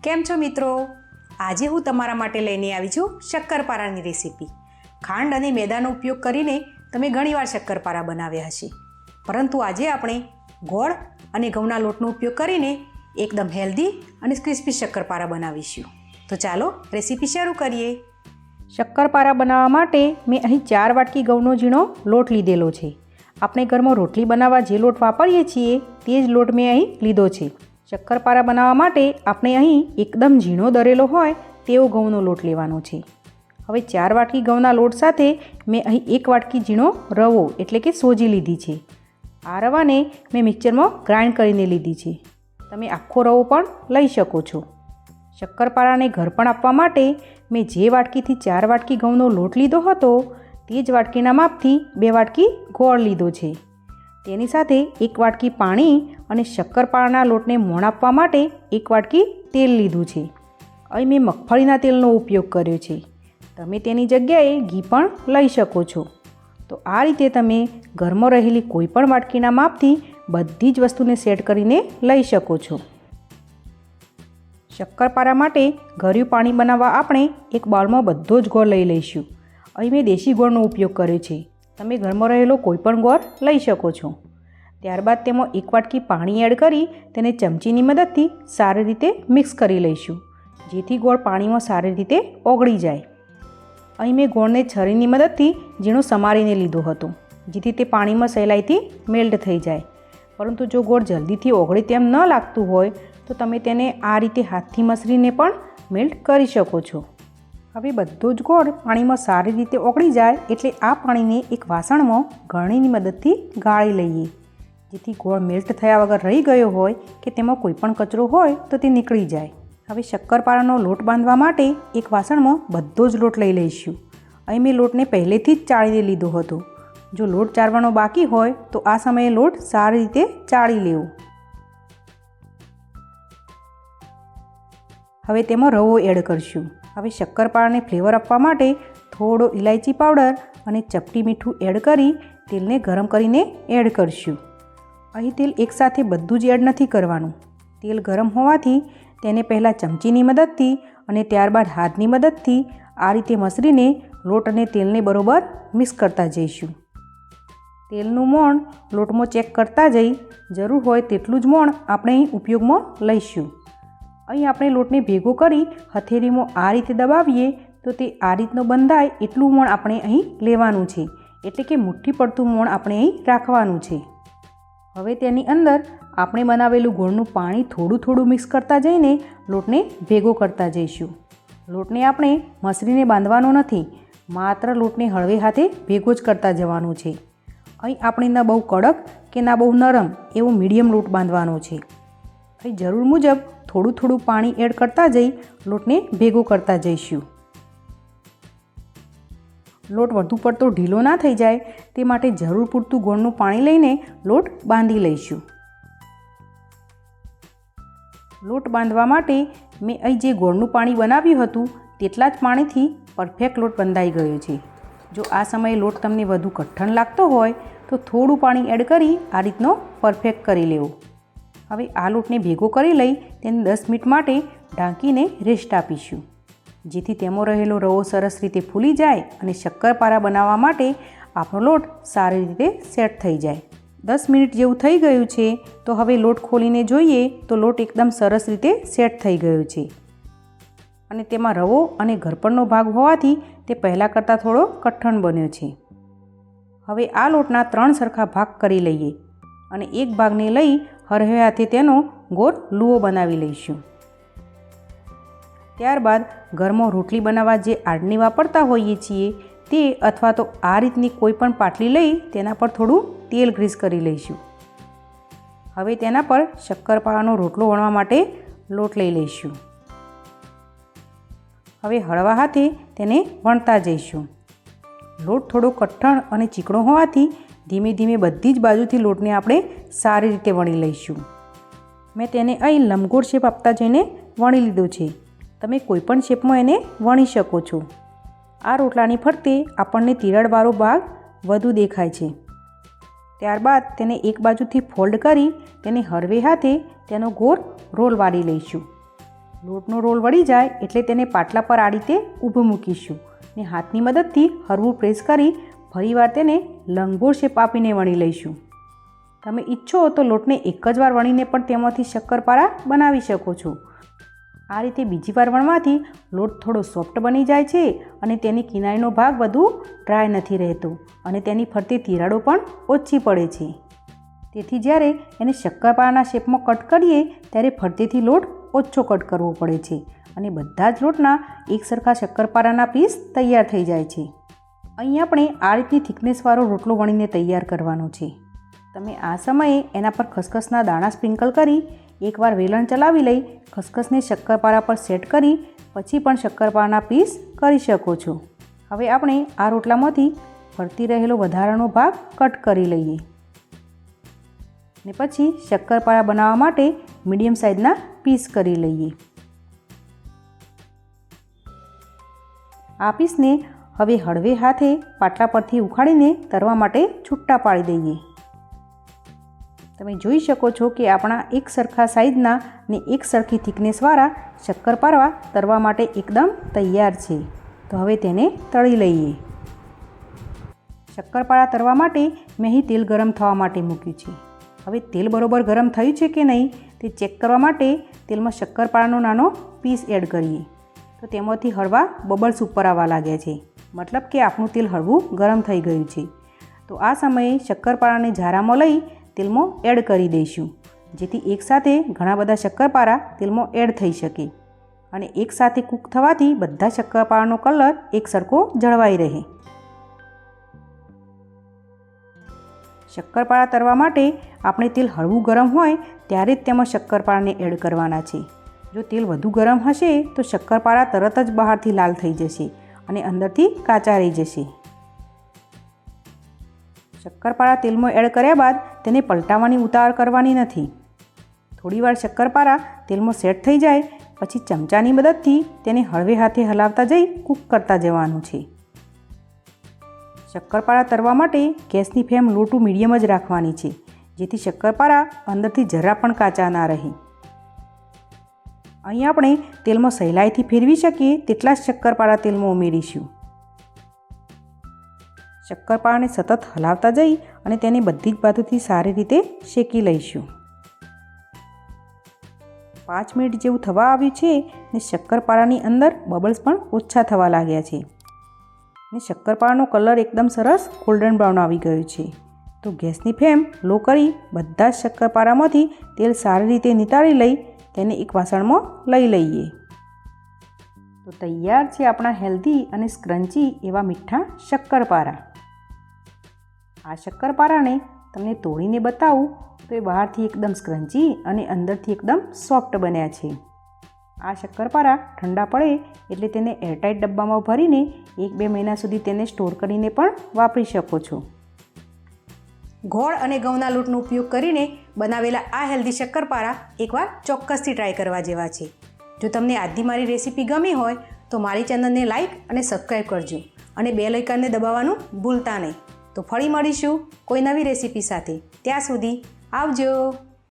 કેમ છો મિત્રો? આજે હું તમારા માટે લઈને આવી છું શક્કરપારાની રેસીપી. ખાંડ અને મેદાનો ઉપયોગ કરીને તમે ઘણીવાર શક્કરપારા બનાવ્યા હશે, પરંતુ આજે આપણે ગોળ અને ઘઉંના લોટનો ઉપયોગ કરીને એકદમ હેલ્ધી અને ક્રિસ્પી શક્કરપારા બનાવીશું. તો ચાલો રેસીપી શરૂ કરીએ. શક્કરપારા બનાવવા માટે મેં અહીં 4 વાટકી ઘઉંનો ઝીણો લોટ લીધેલો છે. આપણે ઘરમાં રોટલી બનાવવા જે લોટ વાપરીએ છીએ તે જ લોટ મેં અહીં લીધો છે. શક્કરપારા બનાવવા માટે આપણે અહીં એકદમ ઝીણો દરેલો હોય તેવો ઘઉંનો લોટ લેવાનો છે. હવે 4 વાટકી ઘઉંના લોટ સાથે મેં અહીં 1 વાટકી ઝીણો રવો એટલે કે સોજી લીધી છે. આ રવાને મેં મિક્સરમાં ગ્રાઇન્ડ કરીને લીધી છે. તમે આખો રવો પણ લઈ શકો છો. શક્કરપારાને ઘરપણ આપવા માટે મેં જે વાટકીથી 4 વાટકી ઘઉંનો લોટ લીધો હતો તે જ વાટકીના માપથી 2 વાટકી ગોળ લીધો છે. તેની સાથે 1 વાટકી પાણી અને શક્કરપારાના લોટને મોણ આપવા માટે 1 વાટકી તેલ લીધું છે. અહીં મેં મગફળીના તેલનો ઉપયોગ કર્યો છે. તમે તેની જગ્યાએ ઘી પણ લઈ શકો છો. તો આ રીતે તમે ઘરમાં રહેલી કોઈપણ વાટકીના માપથી બધી જ વસ્તુને સેટ કરીને લઈ શકો છો. શક્કરપારા માટે ગળ્યું પાણી બનાવવા આપણે એક બાઉલમાં બધો જ ગોળ લઈ લઈશું. અહીં મેં દેશી ગોળનો ઉપયોગ કર્યો છે. તમે ઘરમાં રહેલો કોઈપણ ગોળ લઈ શકો છો. ત્યારબાદ તેમાં 1 વાટકી પાણી એડ કરી તેને ચમચીની મદદથી સારી રીતે મિક્સ કરી લઈશું, જેથી ગોળ પાણીમાં સારી રીતે ઓગળી જાય. અહીં મેં ગોળને છરીની મદદથી ઝીણો સમારીને લીધો હતો, જેથી તે પાણીમાં સહેલાઈથી મેલ્ટ થઈ જાય. પરંતુ જો ગોળ જલ્દીથી ઓગળે તેમ ન લાગતું હોય તો તમે તેને આ રીતે હાથથી મસળીને પણ મેલ્ટ કરી શકો છો. હવે બધો જ ગોળ પાણીમાં સારી રીતે ઓગળી જાય એટલે આ પાણીને એક વાસણમાં ગળણીની મદદથી ગાળી લઈએ, જેથી ગોળ મેલ્ટ થયા વગર રહી ગયો હોય કે તેમાં કોઈ પણ કચરો હોય તો તે નીકળી જાય. હવે શક્કરપારાનો લોટ બાંધવા માટે એક વાસણમાં બધો જ લોટ લઈ લઈશું. અહીં મેં લોટને પહેલેથી જ ચાળીને લીધો હતો. જો લોટ ચાળવાનો બાકી હોય તો આ સમયે લોટ સારી રીતે ચાળી લેવો. હવે તેમાં રવો એડ કરશું. હવે શક્કરપારાને ફ્લેવર આપવા માટે થોડો ઇલાયચી પાવડર અને ચપટી મીઠું એડ કરી તેલને ગરમ કરીને એડ કરશું. અહીં તેલ એકસાથે બધું જ એડ નથી કરવાનું. તેલ ગરમ હોવાથી તેને પહેલાં ચમચીની મદદથી અને ત્યારબાદ હાથની મદદથી આ રીતે મસળીને લોટ અને તેલને બરોબર મિક્સ કરતા જઈશું. તેલનું મોણ લોટમાં ચેક કરતા જઈ જરૂર હોય તેટલું જ મોણ આપણે અહીં ઉપયોગમાં લઈશું. અહીં આપણે લોટને ભેગો કરી હથેળીમાં આ રીતે દબાવીએ તો તે આ રીતનો બંધાય એટલું મોણ આપણે અહીં લેવાનું છે, એટલે કે મુઠ્ઠી પડતું મોણ આપણે અહીં રાખવાનું છે. હવે તેની અંદર આપણે બનાવેલું ગોળનું પાણી થોડું થોડું મિક્સ કરતા જઈને લોટને ભેગો કરતા જઈશું. લોટને આપણે મસળીને બાંધવાનો નથી, માત્ર લોટને હળવે હાથે ભેગો જ કરતા જવાનું છે. અહીં આપણે ના બહુ કડક કે ના બહુ નરમ એવો મીડિયમ લોટ બાંધવાનો છે. અહીં જરૂર મુજબ થોડું થોડું પાણી એડ કરતા જઈ લોટને ભેગો કરતા જઈશું. લોટ વધુ પડતો ઢીલો ના થઈ જાય તે માટે જરૂર પૂરતું ગોળનું પાણી લઈને લોટ બાંધી લઈશું. લોટ બાંધવા માટે મેં અહીં જે ગોળનું પાણી બનાવ્યું હતું તેટલા જ પાણીથી પરફેક્ટ લોટ બંધાઈ ગયો છે. જો આ સમયે લોટ તમને વધુ કઠણ લાગતો હોય તો થોડું પાણી એડ કરી આ રીતનો પરફેક્ટ કરી લેવો. હવે આ લોટને ભેગો કરી લઈ તેને 10 મિનિટ માટે ઢાંકીને રેસ્ટ આપીશું, જેથી તેમાં રહેલો રવો સરસ રીતે ફૂલી જાય અને શક્કરપારા બનાવવા માટે આપણો લોટ સારી રીતે સેટ થઈ જાય. 10 મિનિટ જેવું થઈ ગયું છે તો હવે લોટ ખોલીને જોઈએ તો લોટ એકદમ સરસ રીતે સેટ થઈ ગયો છે અને તેમાં રવો અને ઘરપણનો ભાગ હોવાથી તે પહેલાં કરતાં થોડો કઠણ બન્યો છે. હવે આ લોટના 3 સરખા ભાગ કરી લઈએ અને એક ભાગને લઈ હળવે હાથે તેનો ગોળ લુઓ બનાવી લઈશું. ત્યારબાદ ઘરમાં રોટલી બનાવવા જે આડની વાપરતા હોઈએ છીએ તે અથવા તો આ રીતની કોઈ પણ પાટલી લઈ તેના પર થોડું તેલ ગ્રીસ કરી લઈશું. હવે તેના પર શક્કરપારાનો રોટલો વણવા માટે લોટ લઈ લઈશું. હવે હળવા હાથે તેને વણતા જઈશું. લોટ થોડો કઠણ અને ચીકણો હોવાથી ધીમે ધીમે બધી જ બાજુથી લોટને આપણે સારી રીતે વણી લઈશું. મેં તેને અહીં લંબગોળ શેપ આપતા જઈને વણી લીધો છે. તમે કોઈપણ શેપમાં એને વણી શકો છો. આ રોટલાની ફરતે આપણને તિરાડવાળો ભાગ વધુ દેખાય છે. ત્યારબાદ તેને એક બાજુથી ફોલ્ડ કરી તેને હળવે હાથે તેનો ગોળ રોલ વાળી લઈશું. લોટનો રોલ વળી જાય એટલે તેને પાટલા પર આ રીતે ઊભું મૂકીશું ને હાથની મદદથી હળવું પ્રેસ કરી ફરીવાર તેને લંગોળ શેપ આપીને વણી લઈશું. તમે ઈચ્છો તો લોટને એક જ વાર વણીને પણ તેમાંથી શક્કરપારા બનાવી શકો છો. આ રીતે બીજી વાર વણવાથી લોટ થોડો સોફ્ટ બની જાય છે અને તેની કિનારીનો ભાગ વધુ ડ્રાય નથી રહેતો અને તેની ફરતી તિરાડો પણ ઓછી પડે છે. તેથી જ્યારે એને શક્કરપારાના શેપમાં કટ કરીએ ત્યારે ફરતીથી લોટ ઓછો કટ કરવો પડે છે અને બધા જ લોટના એક સરખા શક્કરપારાના પીસ તૈયાર થઈ જાય છે. અહીં આપણે આ રીતની થિકનેસવાળો રોટલો વણીને તૈયાર કરવાનો છે. તમે આ સમયે એના પર ખસખસના દાણા સ્પ્રિંકલ કરી એકવાર વેલણ ચલાવી લઈ ખસખસને શક્કરપારા પર સેટ કરી પછી પણ શક્કરપારાના પીસ કરી શકો છો. હવે આપણે આ રોટલામાંથી ફરતી રહેલો વધારાનો ભાગ કટ કરી લઈએ ને પછી શક્કરપારા બનાવવા માટે મીડિયમ સાઇઝના પીસ કરી લઈએ. આ પીસને હવે હળવે હાથે પાટલા પરથી ઉખાડીને તરવા માટે છૂટા પાડી દઈએ. તમે જોઈ શકો છો કે આપણા એક સરખા સાઇઝના ને એક સરખી થિકનેસવાળા શક્કરપારા તરવા માટે એકદમ તૈયાર છે. તો હવે તેને તળી લઈએ. શક્કરપારા તરવા માટે મેં અહીં તેલ ગરમ થવા માટે મૂક્યું છે. હવે તેલ બરોબર ગરમ થયું છે કે નહીં તે ચેક કરવા માટે તેલમાં શક્કરપારાનો નાનો પીસ એડ કરીએ તો તેમાંથી હળવા બબલ્સ ઉપર આવવા લાગ્યા છે, મતલબ કે આપણું તેલ હળવું ગરમ થઈ ગયું છે. તો આ સમયે શક્કરપારાને ઝારામાં લઈ તેલમાં એડ કરી દઈશું જેથી એકસાથે ઘણા બધા શક્કરપારા તેલમાં એડ થઈ શકે અને એકસાથે કૂક થવાથી બધા શક્કરપારાનો કલર એક સરખો જળવાઈ રહે. શક્કરપારા તરવા માટે આપણે તેલ હળવું ગરમ હોય ત્યારે જ તેમાં શક્કરપારાને એડ કરવાના છે. જો તેલ વધુ ગરમ હશે તો શક્કરપારા તરત જ બહારથી લાલ થઈ જશે અને અંદરથી કાચા રહી જશે. શક્કરપારા તેલમાં એડ કર્યા બાદ તેને પલટાવવાની ઉતાવળ કરવાની નથી. થોડીવાર શક્કરપારા તેલમાં સેટ થઈ જાય પછી ચમચાની મદદથી તેને હળવે હાથે હલાવતા જઈ કૂક કરતા જવાનું છે. શક્કરપારા તરવા માટે ગેસની ફ્લેમ લો ટુ મીડિયમ જ રાખવાની છે જેથી શક્કરપારા અંદરથી જરા પણ કાચા ના રહે. અહીં આપણે તેલમાં સહેલાઈથી ફેરવી શકીએ તેટલા જ શક્કરપારા તેલમાં ઉમેરીશું. શક્કરપારાને સતત હલાવતા જઈ અને તેને બધી જ બાજુથી સારી રીતે શેકી લઈશું. 5 મિનિટ જેવું થવા આવ્યું છે ને શક્કરપારાની અંદર બબલ્સ પણ ઓછા થવા લાગ્યા છે ને શક્કરપારાનો કલર એકદમ સરસ ગોલ્ડન બ્રાઉન આવી ગયો છે. તો ગેસની ફ્લેમ લો કરી બધા જ શક્કરપારામાંથી તેલ સારી રીતે નિતારી લઈ તેને એક વાસણમાં લઈ લઈએ. તો તૈયાર છે આપણા હેલ્ધી અને સ્ક્રન્ચી એવા મીઠા શક્કરપારા. આ શક્કરપારાને તમને તોડીને બતાવું તો એ બહારથી એકદમ સ્ક્રન્ચી અને અંદરથી એકદમ સોફ્ટ બન્યા છે. આ શક્કરપારા ઠંડા પડે એટલે તેને એરટાઇટ ડબ્બામાં ભરીને 1-2 મહિના સુધી તેને સ્ટોર કરીને પણ વાપરી શકો છો. ગોળ અને ઘઉંના લોટનો ઉપયોગ કરીને બનાવેલા આ હેલ્ધી શક્કરપારા એકવાર ચોક્કસથી ટ્રાય કરવા જેવા છે. જો તમને આજની મારી રેસીપી ગમી હોય તો મારી ચેનલને લાઇક અને સબસ્ક્રાઈબ કરજો અને બેલ આઇકનને દબાવવાનું ભૂલતા નહીં. તો ફરી મળીશું કોઈ નવી રેસીપી સાથે. ત્યાં સુધી આવજો.